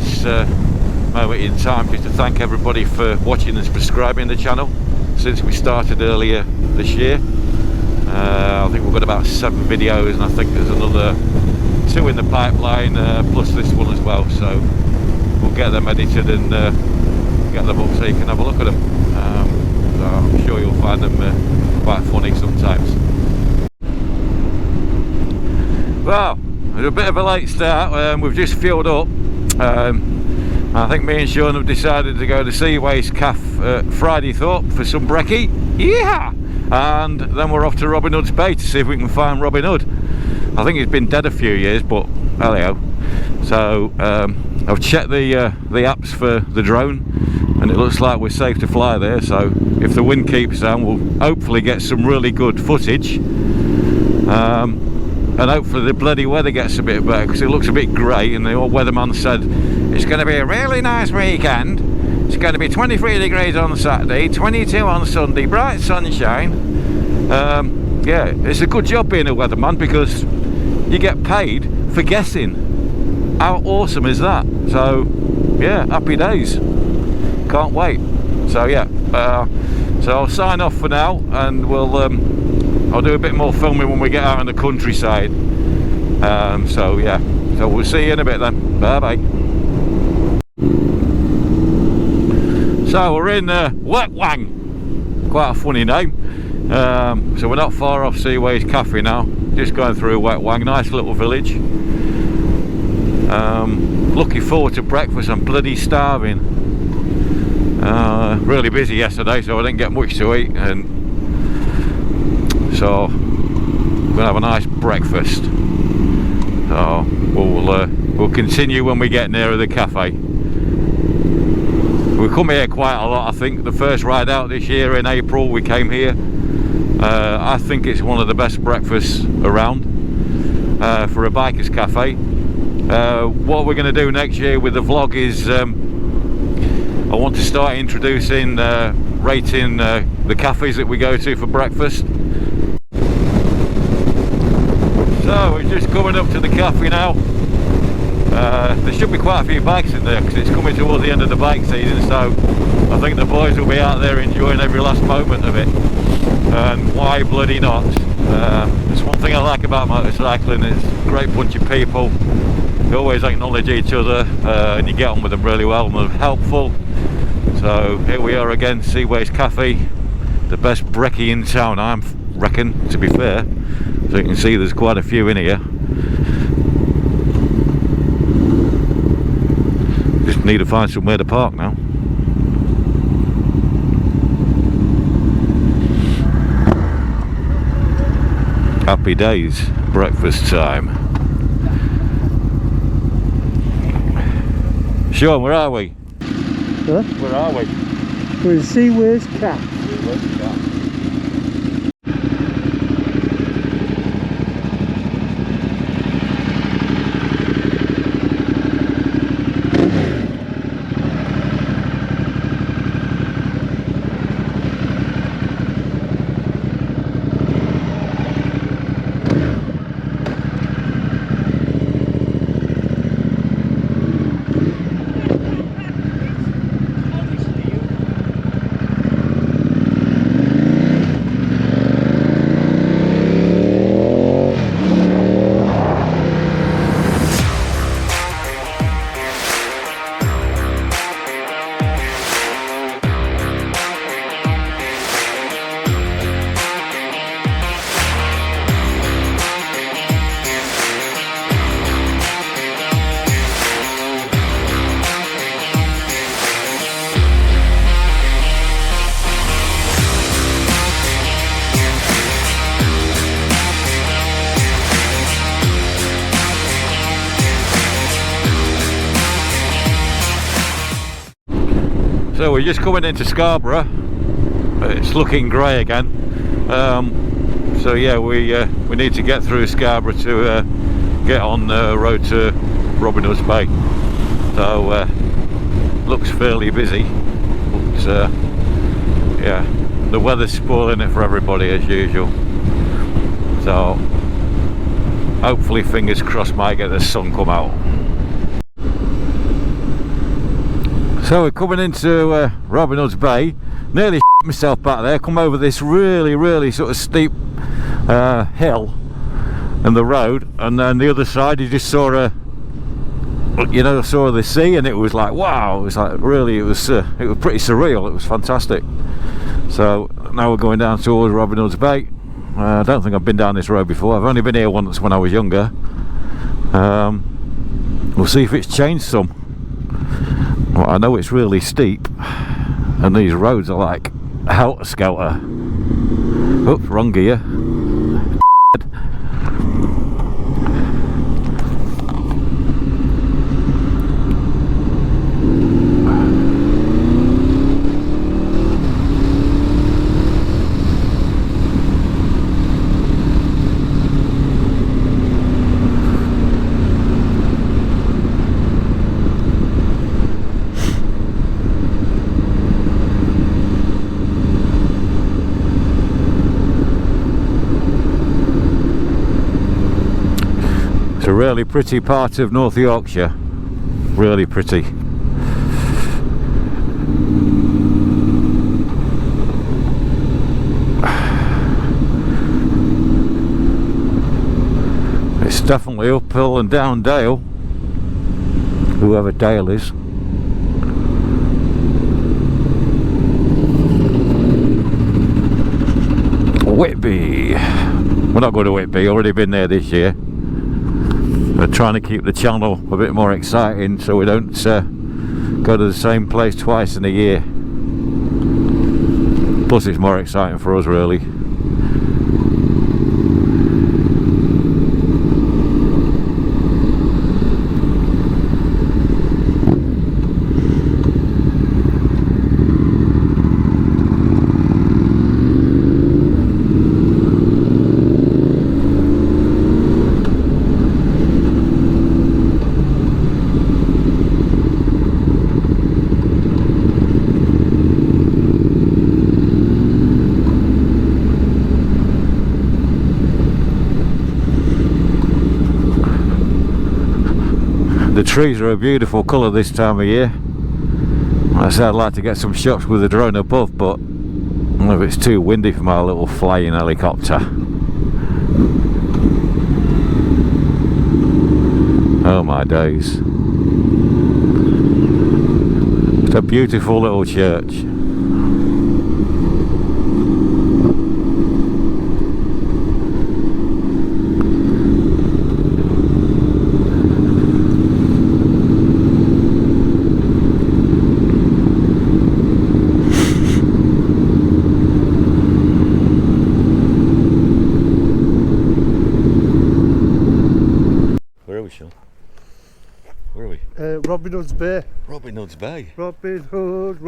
this moment in time just to thank everybody for watching and subscribing to the channel since we started earlier this year. I think we've got about 7 videos, and I think there's another 2 in the pipeline, plus this one as well, so we'll get them edited and get them up so you can have a look at them. So I'm sure you'll find them quite funny sometimes. Well, it's a bit of a late start. We've just fueled up. I think me and Sean have decided to go to Seaways Cafe Friday Thorpe for some brekkie. Yeah! And then we're off to Robin Hood's Bay to see if we can find Robin Hood. I think he's been dead a few years, but hello. So I've checked the apps for the drone, and it looks like we're safe to fly there. So if the wind keeps down, we'll hopefully get some really good footage, and hopefully the bloody weather gets a bit better, because it looks a bit grey, and the old weatherman said it's going to be a really nice weekend. It's going to be 23 degrees on Saturday, 22 on Sunday, bright sunshine. Yeah, it's a good job being a weatherman, because you get paid for guessing. How awesome is that? So yeah, happy days, can't wait. So yeah, so I'll sign off for now, and we'll I'll do a bit more filming when we get out in the countryside. So yeah, so we'll see you in a bit then. Bye bye. So we're in Wet Wang, quite a funny name. So we're not far off Seaways Cafe now, just going through Wet Wang, nice little village. Looking forward to breakfast. I'm bloody starving. Really busy yesterday, so I didn't get much to eat, and so we're gonna have a nice breakfast. So we'll continue when we get nearer the cafe. We come here quite a lot. I think the first ride out this year in April we came here. I think it's one of the best breakfasts around for a biker's cafe. What we're going to do next year with the vlog is I want to start introducing, rating the cafes that we go to for breakfast. So we're just coming up to the cafe now. There should be quite a few bikes in there, because it's coming towards the end of the bike season, so I think the boys will be out there enjoying every last moment of it. And why bloody not? There's one thing I like about motorcycling, it's a great bunch of people. They always acknowledge each other, and you get on with them really well, and they're helpful. So here we are again, Seaways Cafe, the best brekkie in town, I reckon, to be fair. So you can see there's quite a few in here. Just need to find somewhere to park now. Happy days, breakfast time. Sean, where are we? Huh? Where are we? We're in Seaways Cafe. Seaways Cafe. So we're just coming into Scarborough. It's looking grey again. So yeah, we need to get through Scarborough to get on the road to Robin Hood's Bay. So looks fairly busy, but yeah, the weather's spoiling it for everybody as usual. So hopefully, fingers crossed, might get the sun come out. So we're coming into Robin Hood's Bay. Nearly myself back there. Come over this really sort of steep hill and the road, and then the other side you just saw saw the sea, and it was like wow. It was like really, it was pretty surreal. It was fantastic. So now we're going down towards Robin Hood's Bay. I don't think I've been down this road before. I've only been here once when I was younger. We'll see if it's changed some. Well, I know it's really steep, and these roads are like helter-skelter. Oops, wrong gear. It's a really pretty part of North Yorkshire, really pretty. It's definitely uphill and down Dale, whoever Dale is. Whitby. We're not going to Whitby, already been there this year. We're trying to keep the channel a bit more exciting so we don't go to the same place twice in a year. Plus it's more exciting for us really. The trees are a beautiful colour this time of year. I said I'd like to get some shots with the drone above, but I don't know if it's too windy for my little flying helicopter. Oh my days. It's a beautiful little church. Where are we? Robin Hood's Bay. Robin Hood's Bay. Robin Hood,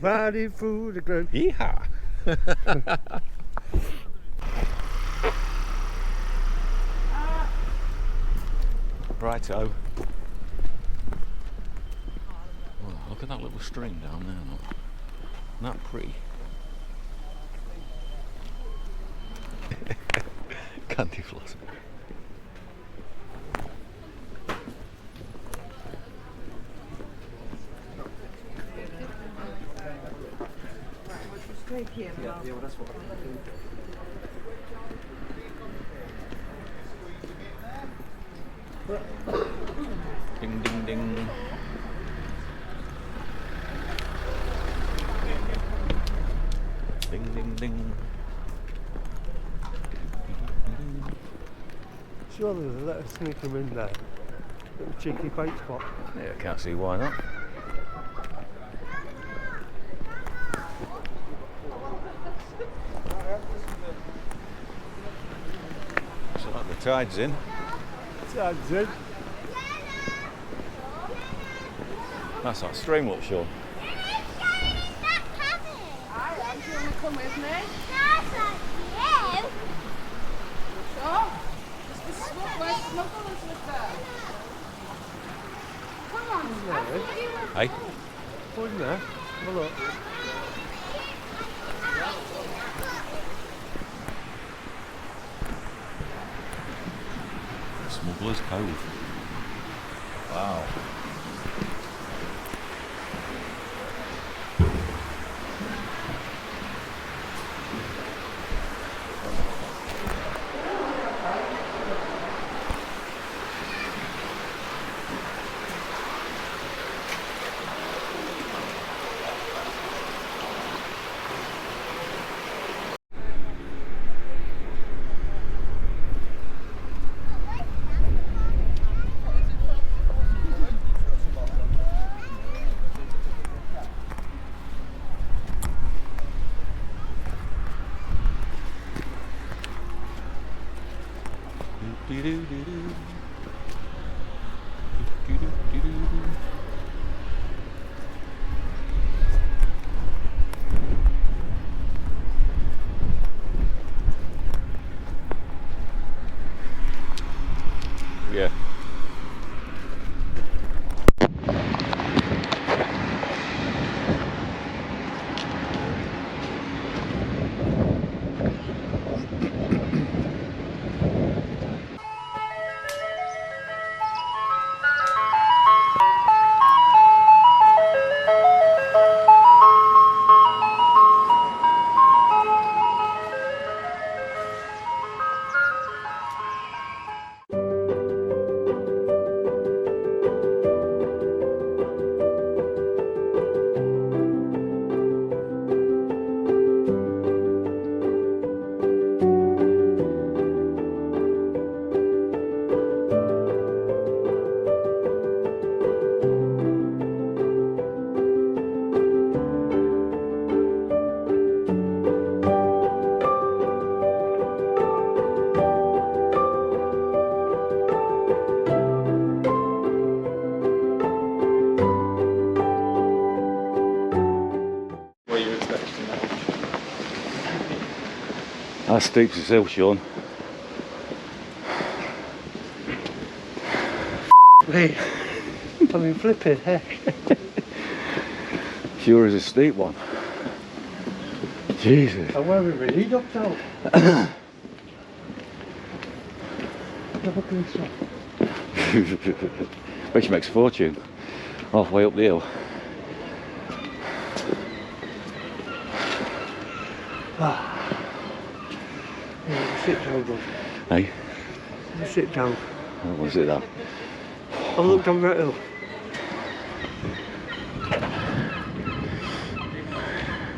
riding through the ground. Yeehaw! Righto. Oh, look at that little stream down there. Look. Isn't that pretty? Candy floss. Ding ding ding. Ding ding ding. Surely they'll let us sneak them in there. Little cheeky bait spot. Yeah, I can't see why not. So like the tide's in. Tide's in. That's that stream look, Sean. Alright, do you want to come with me? Sure. Just the snuggles with them. Come on, Hey? Go in there. Have a look. Smuggler's Cove. Wow. That's steep as hill, Sean. Wait, I mean flipping heck. Sure is a steep one. Jesus. And where we really ducked out. Look at this one. Bet she makes a fortune. Halfway up the hill. Yeah, sit down, bud. Hey? Sit down. I don't want to sit down. I've looked on that hill.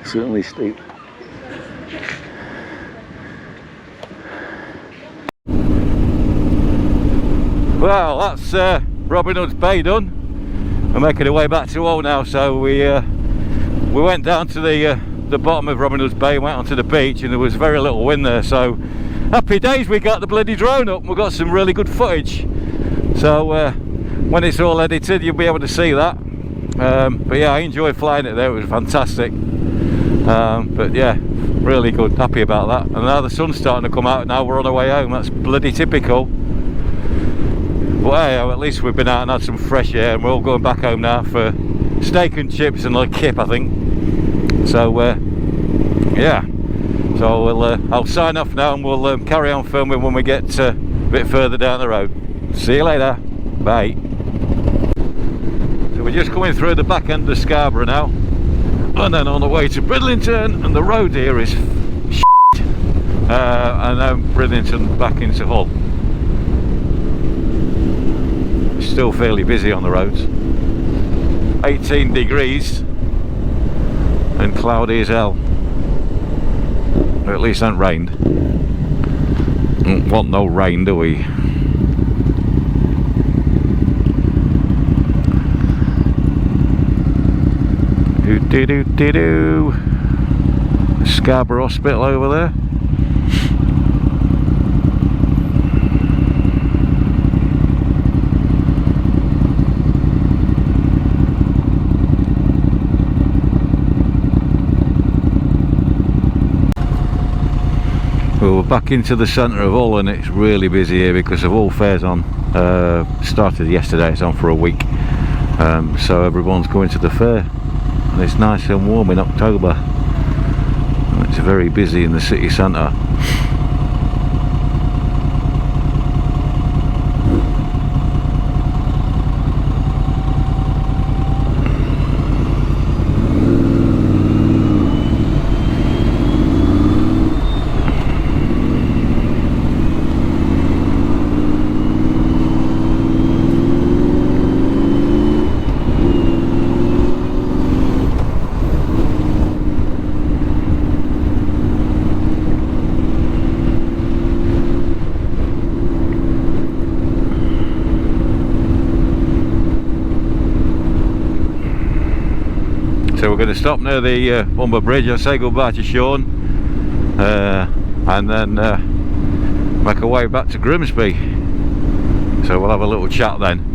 Certainly steep. Well, that's Robin Hood's Bay done. We're making our way back to Hull now, so we went down to the bottom of Robin Hood's Bay, went onto the beach, and there was very little wind there, so happy days, we got the bloody drone up and we got some really good footage. So when it's all edited you'll be able to see that. But yeah, I enjoyed flying it there, it was fantastic. But yeah, really good, happy about that. And now the sun's starting to come out, now we're on our way home. That's bloody typical. But hey, at least we've been out and had some fresh air, and we're all going back home now for steak and chips and a kip, I think. So yeah, so I'll sign off now, and we'll carry on filming when we get a bit further down the road. See you later, bye. So we're just coming through the back end of Scarborough now, and then on the way to Bridlington, and the road here is shit. And then Bridlington back into Hull. Still fairly busy on the roads. 18 degrees and cloudy as hell. Or at least it hasn't rained. Don't want no rain, do we? Do Scarborough Hospital over there. We're back into the centre of Hull, and it's really busy here because of Hull Fair's on. Started yesterday, it's on for a week. So everyone's going to the fair, and it's nice and warm in October. And it's very busy in the city centre. So we're going to stop near the Humber Bridge. I'll say goodbye to Sean, and then make our way back to Grimsby. So we'll have a little chat then.